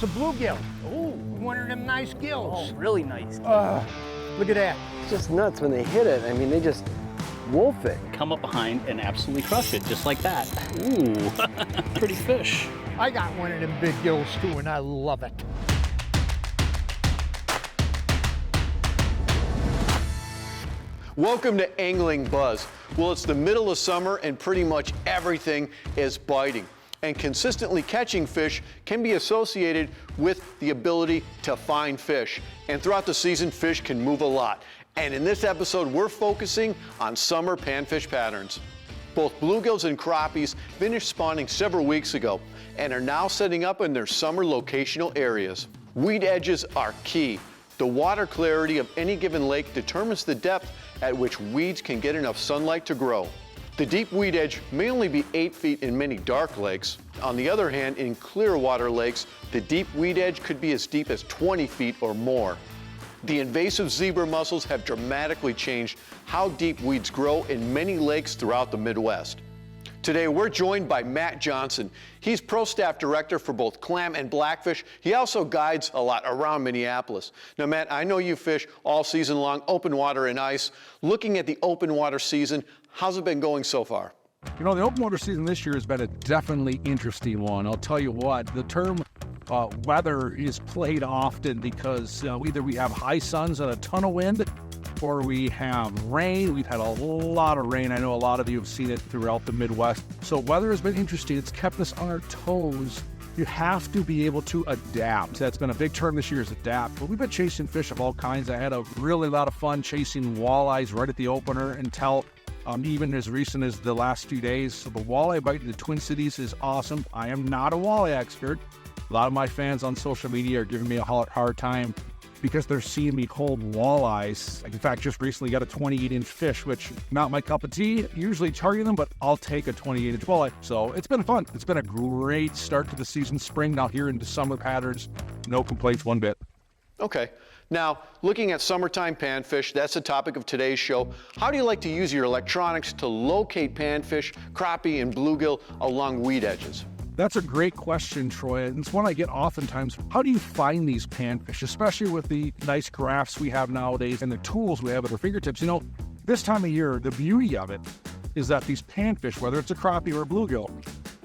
It's a bluegill. Ooh, one of them nice gills. Oh, really nice. Look at that. It's just nuts when they hit it. I mean, they just wolf it. Come up behind and absolutely crush it, just like that. Ooh, pretty fish. I got one of them big gills too, and I love it. Welcome to AnglingBuzz. Well, it's the middle of summer and pretty much everything is biting. And consistently catching fish can be associated with the ability to find fish. And throughout the season, fish can move a lot. And in this episode, we're focusing on summer panfish patterns. Both bluegills and crappies finished spawning several weeks ago and are now setting up in their summer locational areas. Weed edges are key. The water clarity of any given lake determines the depth at which weeds can get enough sunlight to grow. The deep weed edge may only be 8 feet in many dark lakes. On the other hand, in clear water lakes, the deep weed edge could be as deep as 20 feet or more. The invasive zebra mussels have dramatically changed how deep weeds grow in many lakes throughout the Midwest. Today, we're joined by Matt Johnson. He's Pro Staff Director for both Clam and Blackfish. He also guides a lot around Minneapolis. Now, Matt, I know you fish all season long, open water and ice. Looking at the open water season, how's it been going so far? You know, the open water season this year has been a definitely interesting one. I'll tell you what, the term weather is played often because either we have high suns and a ton of wind, or we have rain. We've had a lot of rain. I know a lot of you have seen it throughout the Midwest. So weather has been interesting. It's kept us on our toes. You have to be able to adapt. That's been a big term this year, is adapt. But we've been chasing fish of all kinds. I had a really lot of fun chasing walleyes right at the opener until even as recent as the last few days. So the walleye bite in the Twin Cities is awesome. I am not a walleye expert. A lot of my fans on social media are giving me a hard time because they're seeing me hold walleyes. In fact, just recently got a 28-inch fish, which not my cup of tea. Usually target them, but I'll take a 28-inch walleye. So it's been fun. It's been a great start to the season. Spring now here into summer patterns. No complaints one bit. Okay. Now, looking at summertime panfish, that's the topic of today's show. How do you like to use your electronics to locate panfish, crappie, and bluegill along weed edges? That's a great question, Troy. And it's one I get oftentimes. How do you find these panfish, especially with the nice graphs we have nowadays and the tools we have at our fingertips? You know, this time of year, the beauty of it is that these panfish, whether it's a crappie or a bluegill,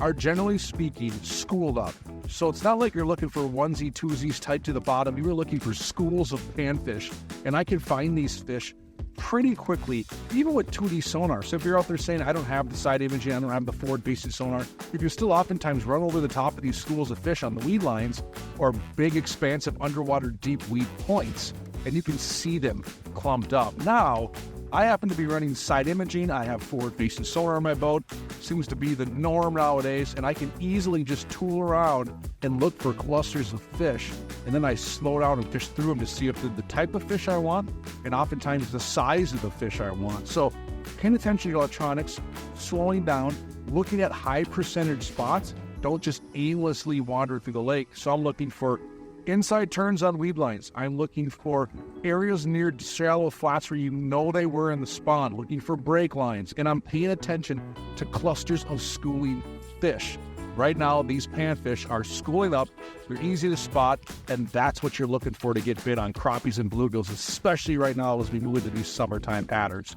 are generally speaking schooled up. So it's not like you're looking for onesie, twosies tight to the bottom. You're looking for schools of panfish. And I can find these fish pretty quickly, even with 2D sonar. So if you're out there saying, I don't have the side imaging, I don't have the forward basic sonar, you can still oftentimes run over the top of these schools of fish on the weed lines or big, expansive underwater deep weed points, and you can see them clumped up. Now, I happen to be running side imaging. I have forward-facing sonar on my boat. Seems to be the norm nowadays, and I can easily just tool around and look for clusters of fish, and then I slow down and fish through them to see if they're the type of fish I want, and oftentimes the size of the fish I want. So paying attention to electronics, slowing down, looking at high percentage spots. Don't just aimlessly wander through the lake. So I'm looking for inside turns on weed lines. I'm looking for areas near shallow flats where you know they were in the spawn, looking for break lines, and I'm paying attention to clusters of schooling fish. Right now, these panfish are schooling up, they're easy to spot, and that's what you're looking for to get bit on crappies and bluegills, especially right now as we move into these summertime patterns.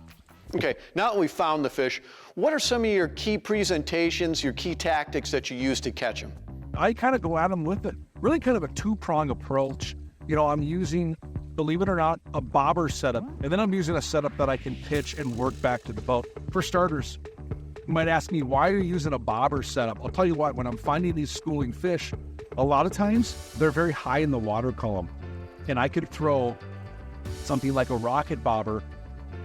Okay, now that we've found the fish, what are some of your key presentations, your key tactics that you use to catch them? I kind of go at them with it. Really kind of a two-prong approach. You know, I'm using, believe it or not, a bobber setup, and then I'm using a setup that I can pitch and work back to the boat. For starters, you might ask me, why are you using a bobber setup? I'll tell you what, when I'm finding these schooling fish, a lot of times they're very high in the water column, and I could throw something like a rocket bobber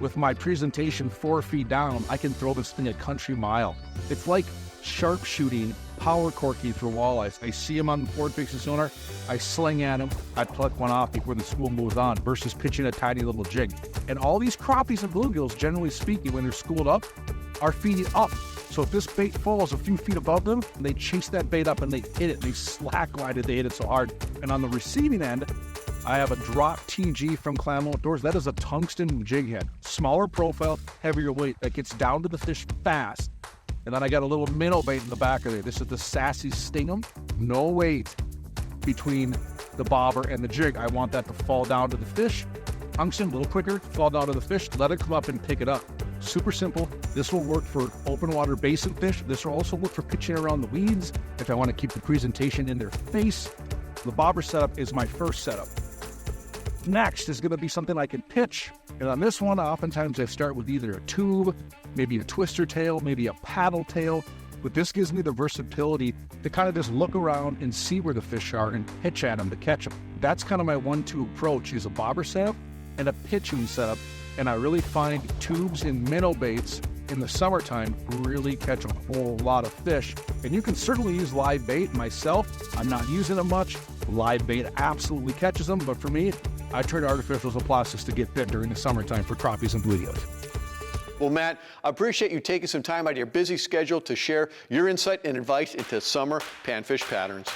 with my presentation 4 feet down. I can throw this thing a country mile. It's like sharpshooting power corky through walleyes. I see them on the forward-facing sonar, I sling at them, I pluck one off before the school moves on, versus pitching a tiny little jig. And all these crappies and bluegills, generally speaking, when they're schooled up, are feeding up. So if this bait falls a few feet above them, they chase that bait up and they hit it. They slackline it, they hit it so hard. And on the receiving end, I have a drop TG from Clam Outdoors. That is a tungsten jig head. Smaller profile, heavier weight, that gets down to the fish fast. And then I got a little minnow bait in the back of there. This is the Sassy Sting'em. No weight. between the bobber and the jig. I want that to fall down to the fish. Tungsten, a little quicker, fall down to the fish, let it come up and pick it up. Super simple. This will work for open water basin fish. This will also work for pitching around the weeds if I want to keep the presentation in their face. The bobber setup is my first setup. Next is going to be something I can pitch. And on this one, oftentimes I start with either a tube, maybe a twister tail, maybe a paddle tail. But this gives me the versatility to kind of just look around and see where the fish are and pitch at them to catch them. That's kind of my 1-2 approach, is a bobber setup and a pitching setup. And I really find tubes and minnow baits in the summertime really catch a whole lot of fish. And you can certainly use live bait. Myself, I'm not using them much. Live bait absolutely catches them, but for me, I turn to artificials and plastics to get bit during the summertime for crappies and bluegills. Well, Matt, I appreciate you taking some time out of your busy schedule to share your insight and advice into summer panfish patterns.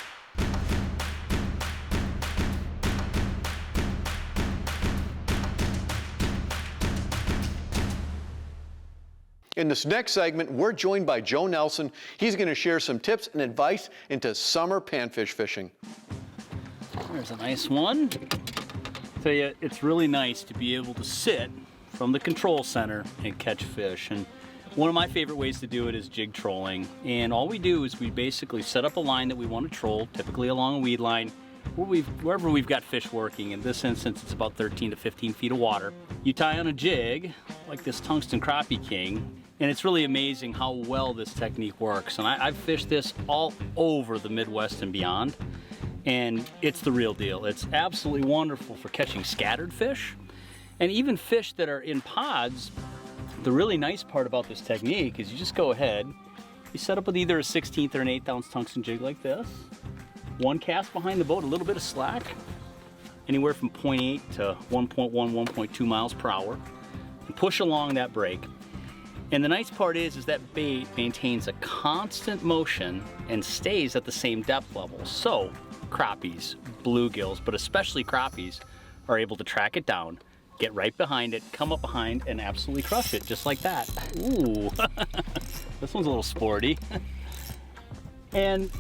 In this next segment, we're joined by Joe Nelson. He's going to share some tips and advice into summer panfish fishing. There's a nice one. Tell you, it's really nice to be able to sit from the control center and catch fish. And one of my favorite ways to do it is jig trolling. And all we do is we basically set up a line that we want to troll, typically along a weed line, wherever we've got fish working. In this instance, it's about 13 to 15 feet of water. You tie on a jig, like this tungsten crappie king, and it's really amazing how well this technique works. And I've fished this all over the Midwest and beyond, and it's the real deal. It's absolutely wonderful for catching scattered fish, and even fish that are in pods. The really nice part about this technique is you just go ahead, you set up with either a 16th or an 1/8 ounce tungsten jig like this, one cast behind the boat, a little bit of slack, anywhere from 0.8 to 1.1, 1.2 miles per hour, and push along that break. And the nice part is that bait maintains a constant motion and stays at the same depth level. So crappies, bluegills, but especially crappies, are able to track it down, get right behind it, come up behind, and absolutely crush it, just like that. Ooh, this one's a little sporty. And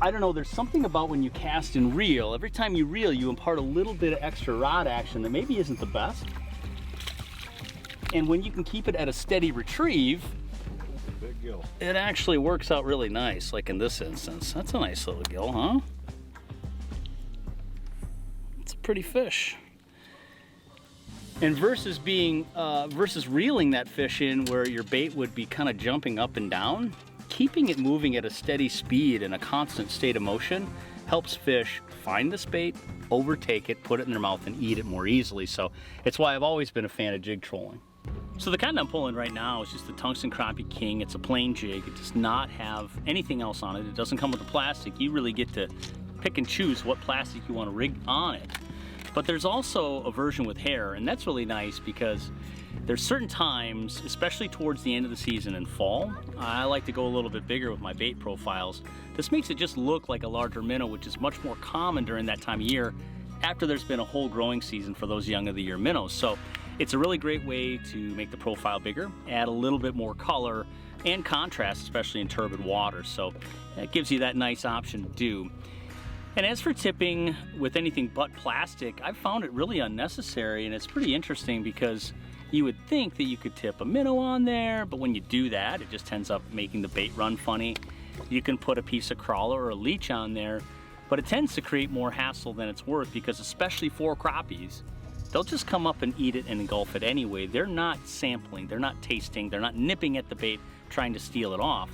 I don't know, there's something about when you cast and reel, every time you reel, you impart a little bit of extra rod action that maybe isn't the best. And when you can keep it at a steady retrieve, big gill, it actually works out really nice, like in this instance. That's a nice little gill, huh? It's a pretty fish. And versus reeling that fish in where your bait would be kind of jumping up and down, keeping it moving at a steady speed and a constant state of motion helps fish find this bait, overtake it, put it in their mouth, and eat it more easily. So it's why I've always been a fan of jig trolling. So the kind I'm pulling right now is just the tungsten crappie king. It's a plain jig. It does not have anything else on it. It doesn't come with the plastic. You really get to pick and choose what plastic you want to rig on it. But there's also a version with hair, and that's really nice because there's certain times, especially towards the end of the season in fall, I like to go a little bit bigger with my bait profiles. This makes it just look like a larger minnow, which is much more common during that time of year after there's been a whole growing season for those young of the year minnows. So it's a really great way to make the profile bigger, add a little bit more color and contrast, especially in turbid water. So it gives you that nice option to do. And as for tipping with anything but plastic, I've found it really unnecessary, and it's pretty interesting because you would think that you could tip a minnow on there, but when you do that, it just ends up making the bait run funny. You can put a piece of crawler or a leech on there, but it tends to create more hassle than it's worth because especially for crappies, they'll just come up and eat it and engulf it anyway. They're not sampling, they're not tasting, they're not nipping at the bait trying to steal it off.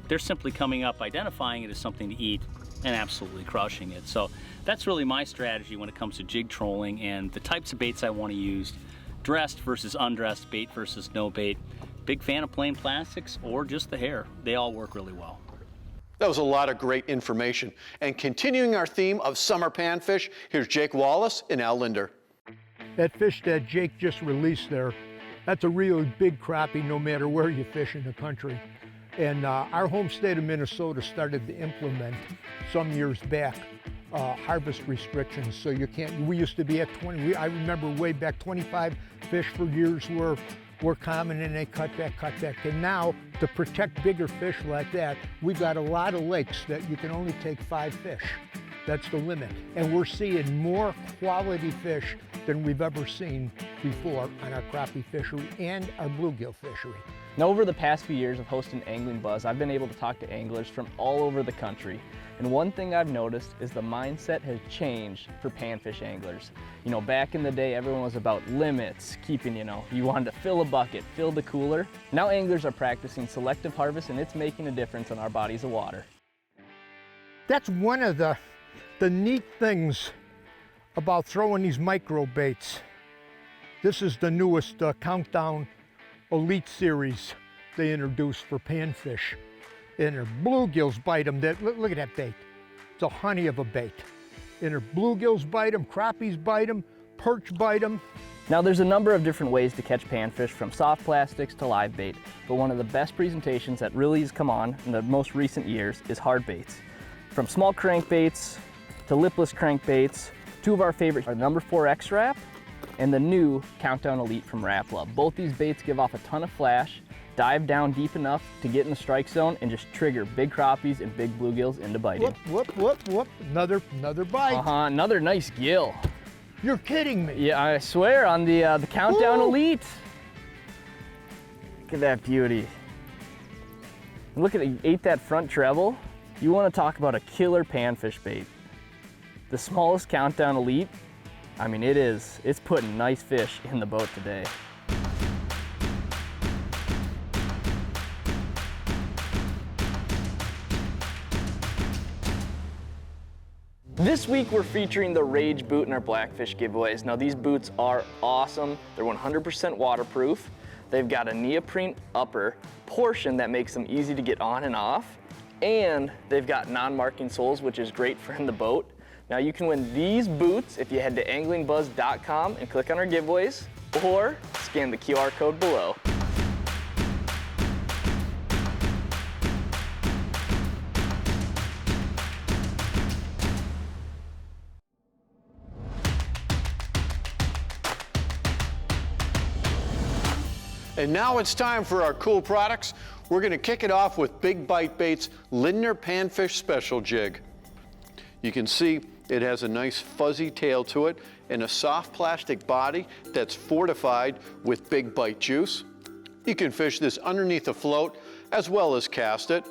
They're simply coming up, identifying it as something to eat, and absolutely crushing it. So that's really my strategy when it comes to jig trolling and the types of baits I want to use. Dressed versus undressed, bait versus no bait. Big fan of plain plastics or just the hair. They all work really well. That was a lot of great information. And continuing our theme of summer panfish, here's Jake Wallace and Al Lindner. That fish that Jake just released there, that's a really big crappie no matter where you fish in the country. And our home state of Minnesota started to implement some years back harvest restrictions. So you can't, we used to be at 20, I remember way back 25 fish for years were common, and they cut back. And now to protect bigger fish like that, we've got a lot of lakes that you can only take 5 fish. That's the limit. And we're seeing more quality fish than we've ever seen before on our crappie fishery and our bluegill fishery. Now, over the past few years of hosting AnglingBuzz, I've been able to talk to anglers from all over the country. And one thing I've noticed is the mindset has changed for panfish anglers. You know, back in the day, everyone was about limits, keeping, you wanted to fill a bucket, fill the cooler. Now anglers are practicing selective harvest, and it's making a difference on our bodies of water. That's one of the neat things about throwing these micro baits. This is the newest Countdown Elite series they introduced for panfish. And their bluegills bite them. Look at that bait. It's a honey of a bait. And their bluegills bite them, crappies bite them, perch bite them. Now there's a number of different ways to catch panfish, from soft plastics to live bait, but one of the best presentations that really has come on in the most recent years is hard baits. From small crankbaits to lipless crankbaits, two of our favorites are the number 4 X-Wrap and the new Countdown Elite from Rapala. Both these baits give off a ton of flash, dive down deep enough to get in the strike zone, and just trigger big crappies and big bluegills into biting. Whoop, whoop, whoop, whoop. Another bite. Another nice gill. You're kidding me. Yeah, I swear, on the Countdown Elite. Look at that beauty. Look at it, he ate that front treble. You want to talk about a killer panfish bait. The smallest Countdown Elite, I mean, it's putting nice fish in the boat today. This week we're featuring the Rage boot in our Blackfish giveaways. Now these boots are awesome. They're 100% waterproof. They've got a neoprene upper portion that makes them easy to get on and off. And they've got non-marking soles, which is great for in the boat. Now you can win these boots if you head to AnglingBuzz.com and click on our giveaways, or scan the QR code below. And now it's time for our cool products. We're going to kick it off with Big Bite Bait's Lindner Panfish Special Jig. You can see it has a nice fuzzy tail to it and a soft plastic body that's fortified with Big Bite juice. You can fish this underneath a float as well as cast it.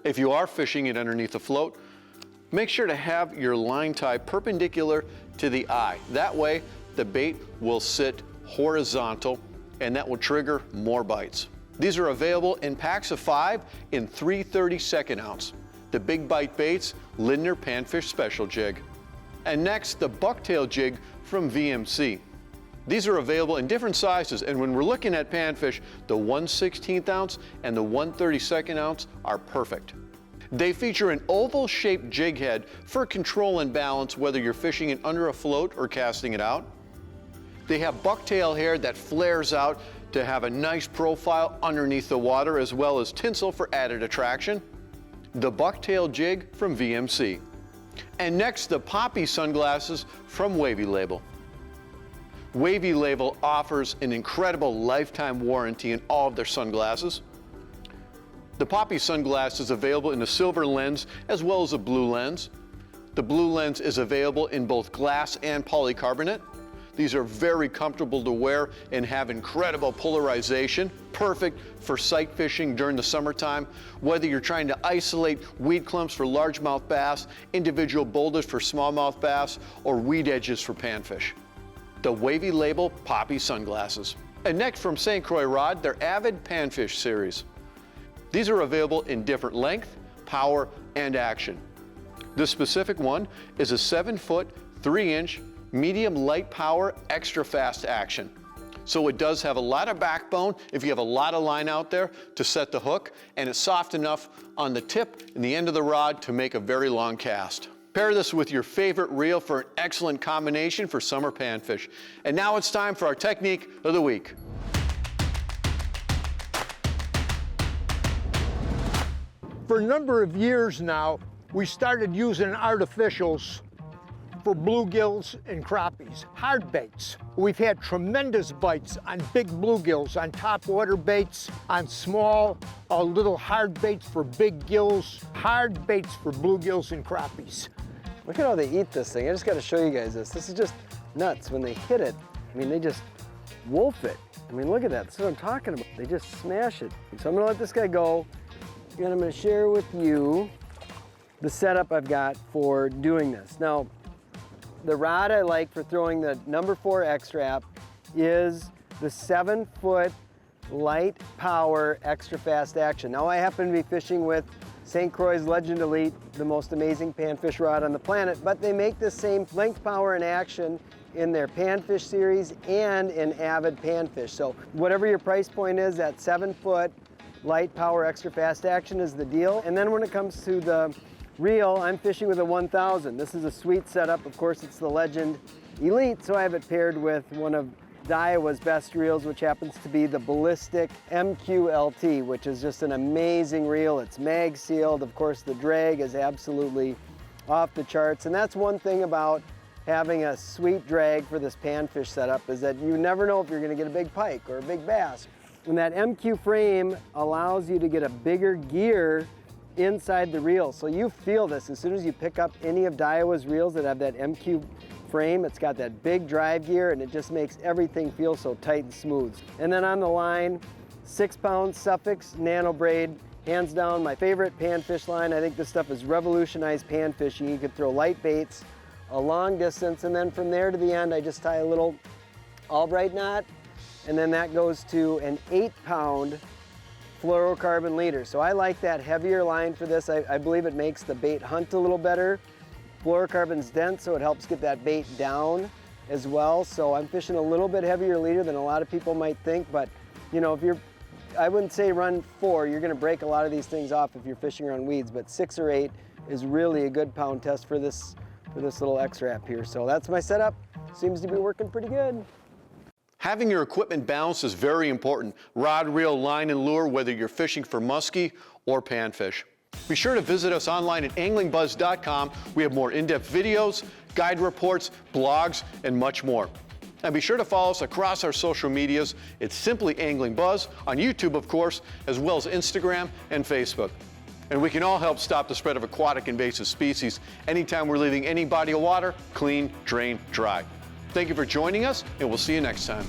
If you are fishing it underneath a float, make sure to have your line tie perpendicular to the eye. That way the bait will sit horizontal, and that will trigger more bites. These are available in packs of 5 in 3/32 ounce. The Big Bite Baits Lindner Panfish Special Jig. And next, the Bucktail Jig from VMC. These are available in different sizes, and when we're looking at panfish, the 1/16 ounce and the 1/32 ounce are perfect. They feature an oval-shaped jig head for control and balance, whether you're fishing it under a float or casting it out. They have bucktail hair that flares out to have a nice profile underneath the water, as well as tinsel for added attraction. The Bucktail Jig from VMC. And next, the Poppy sunglasses from Wavy Label. Wavy Label offers an incredible lifetime warranty in all of their sunglasses. The Poppy sunglass is available in a silver lens as well as a blue lens. The blue lens is available in both glass and polycarbonate. These are very comfortable to wear and have incredible polarization, perfect for sight fishing during the summertime, whether you're trying to isolate weed clumps for largemouth bass, individual boulders for smallmouth bass, or weed edges for panfish. The Wavy Label Poppy sunglasses. And next, from St. Croix Rod, their Avid Panfish series. These are available in different length, power, and action. This specific one is a 7-foot, 3-inch, medium light power, extra fast action. So it does have a lot of backbone if you have a lot of line out there to set the hook, and it's soft enough on the tip and the end of the rod to make a very long cast. Pair this with your favorite reel for an excellent combination for summer panfish. And now it's time for our technique of the week. For a number of years now, we started using artificials for bluegills and crappies, hard baits. We've had tremendous bites on big bluegills, on top water baits, on small little hard baits for big gills, hard baits for bluegills and crappies. Look at how they eat this thing. I just got to show you guys this. This is just nuts. When they hit it, I mean, they just wolf it. I mean, look at that. That's what I'm talking about. They just smash it. So I'm gonna let this guy go, and I'm gonna share with you the setup I've got for doing this. Now, the rod I like for throwing the number 4 X-Trap is the 7-foot light power extra fast action. Now I happen to be fishing with St. Croix's Legend Elite, the most amazing panfish rod on the planet, but they make the same length, power, and action in their Panfish series and in Avid Panfish. So whatever your price point is, that 7-foot light power extra fast action is the deal. And then when it comes to the reel, I'm fishing with a 1000. This is a sweet setup. Of course, it's the Legend Elite, so I have it paired with one of Daiwa's best reels, which happens to be the Ballistic MQLT, which is just an amazing reel. It's mag sealed. Of course, the drag is absolutely off the charts. And that's one thing about having a sweet drag for this panfish setup, is that you never know if you're gonna get a big pike or a big bass. And that MQ frame allows you to get a bigger gear inside the reel. So you feel this as soon as you pick up any of Daiwa's reels that have that MQ frame. It's got that big drive gear, and it just makes everything feel so tight and smooth. And then on the line, 6-pound Suffix Nano Braid, hands down my favorite panfish line. I think this stuff has revolutionized panfishing. You could throw light baits a long distance, and then from there to the end, I just tie a little Albright knot, and then that goes to an 8-pound fluorocarbon leader. So I like that heavier line for this. I believe it makes the bait hunt a little better. Fluorocarbon's dense, so it helps get that bait down as well. So I'm fishing a little bit heavier leader than a lot of people might think, but you know, I wouldn't say run 4. You're gonna break a lot of these things off if you're fishing around weeds, but 6 or 8 is really a good pound test for this little X-Wrap here. So that's my setup. Seems to be working pretty good. Having your equipment balanced is very important. Rod, reel, line, and lure, whether you're fishing for muskie or panfish. Be sure to visit us online at AnglingBuzz.com. We have more in-depth videos, guide reports, blogs, and much more. And be sure to follow us across our social medias. It's simply AnglingBuzz, on YouTube, of course, as well as Instagram and Facebook. And we can all help stop the spread of aquatic invasive species anytime we're leaving any body of water clean, drained, dry. Thank you for joining us, and we'll see you next time.